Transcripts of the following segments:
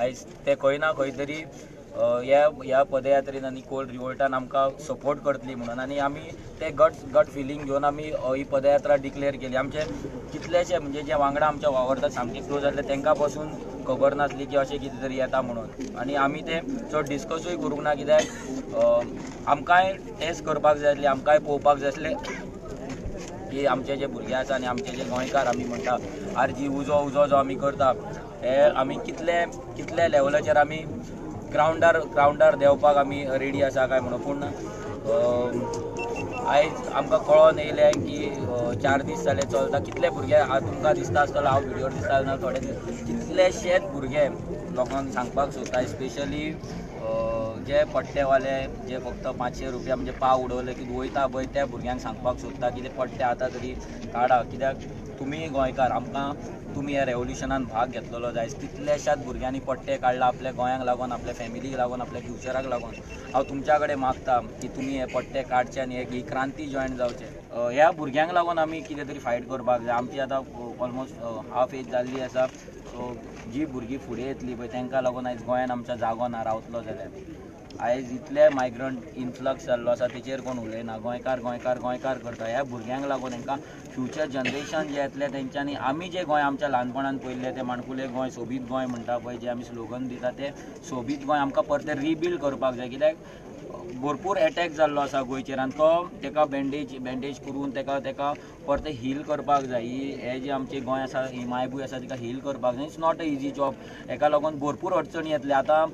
आयज ते खंय ना खंय तरी ह्या पदयात्रेन आनी कोल्ड रिवोल्टान आमकां सपोर्ट करतली म्हणून आनी आमी ते गट फिलींग घेवन आमी ही पदयात्रा डिक्लेअर केली. आमचे कितलेशे म्हणजे जे वांगडा आमच्या वावरतात सामके क्लोज जातले तांकां पासून खबर नासली की अशें कितें तरी येता म्हणून आनी आमी ते चड डिस्कसूय करूंक ना कित्याक आमकांय टेस्ट करपाक जाय आसली, आमकांय पळोवपाक जाय आसलें की आमचे जे भुरगे आसा आनी आमचे जे गोंयकार आमी म्हणटा आरजी उजो जो आमी करता हे आमी कितले लेवलाचेर आमी ग्रावंडार देंवपाक आमी रेडी आसा काय म्हणून. पूण आयज आमकां कळोन येयलें की 4 दीस जाले चलता. कितले भुरगे तुमकां दिसता आसतलो, हांव व्हिडिओर दिसता आसतना थोडे कितलेशेच भुरगे लोकांक सांगपाक सोदता, स्पेशली जे पट्टेवाले जे फक्त 500 रुपया म्हणजे पाव उडवले की वयता पळय त्या भुरग्यांक सांगपाक सोदता की ते पट्टे आतां तरी काडा, कित्याक तुमी गोंयकार आमकां तुमी ह्या रेवल्युशनान भाग घेतलेलो जाय. कितल्याशाच भुरग्यांनी पट्टे काडला आपल्या गोंयांक लागून, आपल्या फॅमिलीक लागून, आपल्या फ्युचराक लागून. हांव तुमच्या कडेन मागता की तुमी हे पट्टे काडचे आनी ही क्रांती जॉयन जावचे. ह्या भुरग्यांक लागून आमी कितें तरी फायट करपाक जाय. आमची आतां ऑलमोस्ट हाफ एज जाल्ली आसा. सो जी भुरगीं फुडें येतली पळय तांकां लागून आयज गोंयान आमच्या जागो ना रावतलो जाल्यार. आयज इतले मायग्रंट इन्फ्लक्स जाल्लो आसा तेचेर कोण उलयना. गोंयकार करता. ह्या भुरग्यांक लागून हांकां फ्युचर जनरेशन जे येतले तेंच्यांनी आमी जे गोंय आमच्या ल्हानपणान पयल्ले ते माणकुले गोंय, सोबीत गोंय म्हणटा पळय जे आमी स्लोगन दिता ते सोबीत गोंय आमकां परते रिबिल्ड करपाक जाय. कित्याक भरपूर अटॅक जाल्लो आसा गोंयचेर आनी तो ताका बँडेज करून ताका परते हील करपाक जाय. हे जे आमचे गोंय आसा, ही मायभूंय आसा तिका हील करपाक जाय. It's not a easy job. हेका लागून भरपूर अडचणी येतले. आतां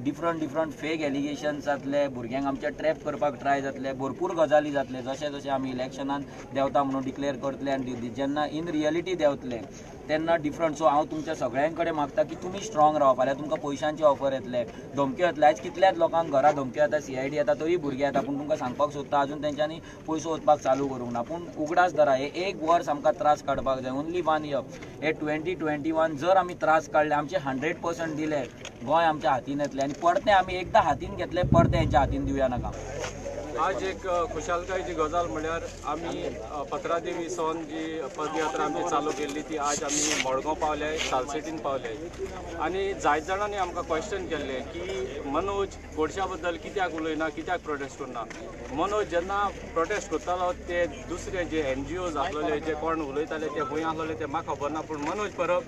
डिफरंट फेक एलिगेशन्स जातले, भुरग्यांक आमचे ट्रॅप करपाक ट्राय जातले, भरपूर गजाली जातले. जशें आमी इलेक्शनान देंवता म्हणून डिक्लेअर करतले आनी जेन्ना इन रियलिटी देंवतले तेन्ना डिफरंट. सो हांव तुमच्या सगळ्यां कडेन मागता की तुमी स्ट्रॉंग राव. फाल्यां तुमकां पयशांचे ऑफर येतले, धमक्यो येतले. आयज कितल्याच लोकांक घरा धमक्यो येता, CID येता, तरी भुरगे येता. पूण तुमकां सांगपाक सोदता अजून तेंच्यांनी पयसो ओतपाक चालू करूंक ना. पूण उगडास धरा, हे 1 वर्स आमकां त्रास काडपाक जाय. Only 1 year. हे 2021 जर आमी त्रास काडले, आमचे 100% दिले, गोंय आमच्या हातीन येतले आनी परते आमी एकदां हातीन घेतले परते हेंच्या हातीन दिवया नाका. आज एक खुशालकायेची गजाल म्हळ्यार आमी 15 देवी सावन जी पदयात्रा आमी चालू केल्ली ती आज आमी मडगांव पावले, सालसेटीन पावले आनी जायत जाणांनी आमकां क्वेश्चन केल्ले की मनोज गोडशा बद्दल कित्याक उलयना, कित्याक प्रोटेस्ट करना. मनोज जेन्ना प्रोटेस्ट करतालो ते दुसरे जे NGOs आसलेले जे कोण उलयताले ते खंय आसलेले ते म्हाका खबर ना. पूण मनोज परब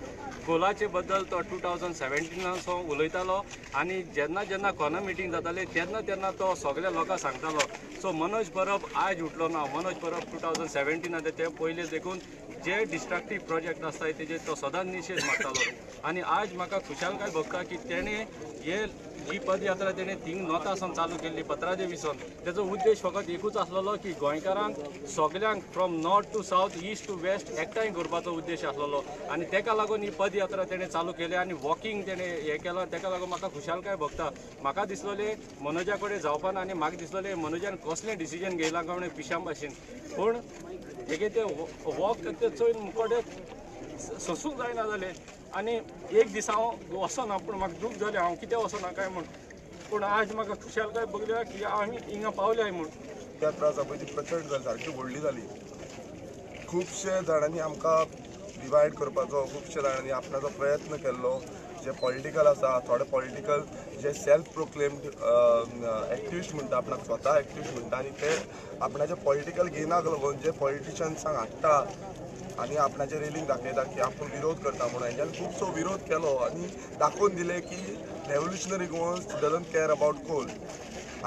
कोलाचे बद्दल तो 2017 उलयतालो आनी जेन्ना कोना मिटींग जाताली तेन्ना तो सगळ्या लोकांक सांगतालो. सो मनोज परब आज उठलो ना. मनोज परब 2017 ते पयले देखून जे डिस्ट्रक्टीव प्रोजेक्ट आसता तेजे तो सदांच निशेध मारतालो. आनी आज म्हाका खुशालकाय भोगता की तेणें जी पदयात्रा तेणें 3 नॉर्थासून चालू केल्ली 15 देवीसून तेजो उद्देश फकत एकूच आसलेलो की गोंयकारांक सगळ्यांक from north to south, east to west एकठांय करपाचो उद्देश आसलेलो. आनी तेका लागून ही पदयात्रा तेणें चालू केली आनी वॉकिंग तेणें हें केलां. तेका लागून म्हाका खुशालकाय भोगता. म्हाका दिसलोलें मनोजा कडेन जावपा ना आनी म्हाका दिसलोलें मनोजान कसलें डिसिजन घेयलां काय म्हणून पिशां भाशेन. पूण तेगे ते वॉक ते चोयन मुकोडे सोंसूंक जायना जालें आनी एक दीस हांव वचना. पूण म्हाका दूख जालें हांव कित्याक वचना काय म्हूण. पूण आज म्हाका खुशालकाय भोगल्या की आमी हिंगा पावल्याय म्हूण. त्या त्रासा पळय ती प्रचंड जाली, सारकी व्हडली जाली. खुबशे जाणांनी आमकां डिवायड करपाचो, खुबशे जाणांनी आपणाचो प्रयत्न केल्लो. जे पॉलिटिकल आसा, थोडे पॉलिटिकल जे सेल्फ प्रोक्लेम्ड एक्टिविस्ट म्हणटा, आपणाक स्वता एक्टिविस्ट म्हणटा आनी ते आपणाच्या पॉलिटिकल गेनाक लागून जे पॉलिटिशियन्सांक हाडटा आनी आपणाचे रेलींग दाखयता की आपूण विरोध करता म्हणून हेंच्यानी खुबसो विरोध केलो आनी दाखोवन दिले की revolutionary Goans doesn't care about coal.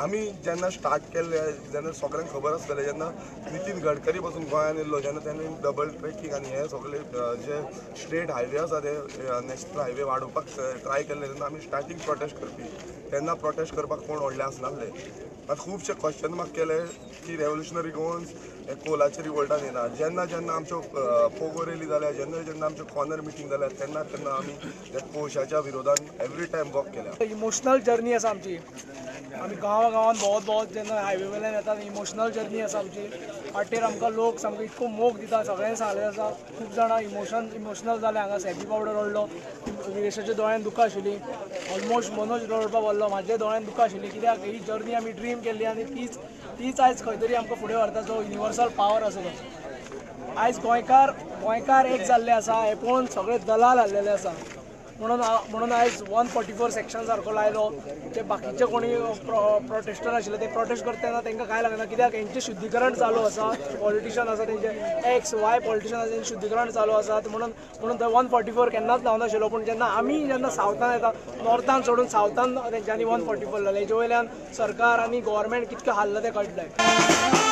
आमी जेन्ना स्टार्ट केल्ले जेन्ना सगळ्यांक खबर आसतलें जेन्ना नितीन गडकरी पासून गोंयांत येयल्लो जेन्ना तेणें डबल ट्रॅकिंग आनी हे सगळे जे स्टेट हायवे आसा ते नॅशनल हायवे वाडोवपाक ट्राय केल्ले तेन्ना आमी स्टार्टींग प्रोटेस्ट करपी तेन्ना प्रोटेस्ट करपाक कोण व्हडले आसनासले. आतां खुबशे क्वेश्चन मार्क केले की रेव्होल्युशनरी गोवन्स हे कोलाच्या रिवोल्टान येना. जेन्ना जेन्ना आमच्यो पोगो रेली जाल्या जेन्ना जेन्ना आमच्यो कॉर्नर मिटींग जाल्या तेन्ना तेन्ना आमी त्या कोशाच्या विरोधान एवरी टायम वर्क केल्या. इमोशनल जर्नी आसा आमची. आमी गांवागांवांत भोंवत जेन्ना हायवे वयल्यान येता इमोशनल जर्नी आसा आमची. फाटीर आमकां लोक सामको इतको मोग दिता सगळ्यांनी सांगलें आसा. खूब जाणां इमोशनल जाले. हांगा सेबी पावडर रडलो, विरेशाच्या दोळ्यान दुकां आशिल्ली. ऑलमोस्ट मनोज रडपाक व्हरलो, म्हाज्या दोळ्यान दुकां आशिल्ली. कित्याक ही जर्नी आमी ड्रीम केल्ली आनी तीच आयज खंय तरी आमकां फुडें व्हरता जो युनिवर्सल पावर आसलो. आयज गोंयकार एक जाल्ले आसा हे पळोवन सगळे दलाल हाडलेले आसा. म्हणून आयज 144 सेक्शन सारको लायलो. जे बाकीचे कोणी प्रोटेस्टर आशिल्ले ते प्रोटेस्ट करतना तांकां काय लागना कित्याक हेंचें शुद्धीकरण चालू आसा. पॉलिटिशियन आसा तेंचे XY पॉलिटिशियन आसा तेंचें शुद्धीकरण चालू आसा. म्हणून थंय 144 केन्नाच लावनाशिल्लो. पूण जेन्ना सावथान येता नॉर्थान सोडून सावथान तेंच्यांनी 144 लायले. हेजे वयल्यान सरकार आनी गव्हर्मेंट कितकें हाल्ला तें कळटलें.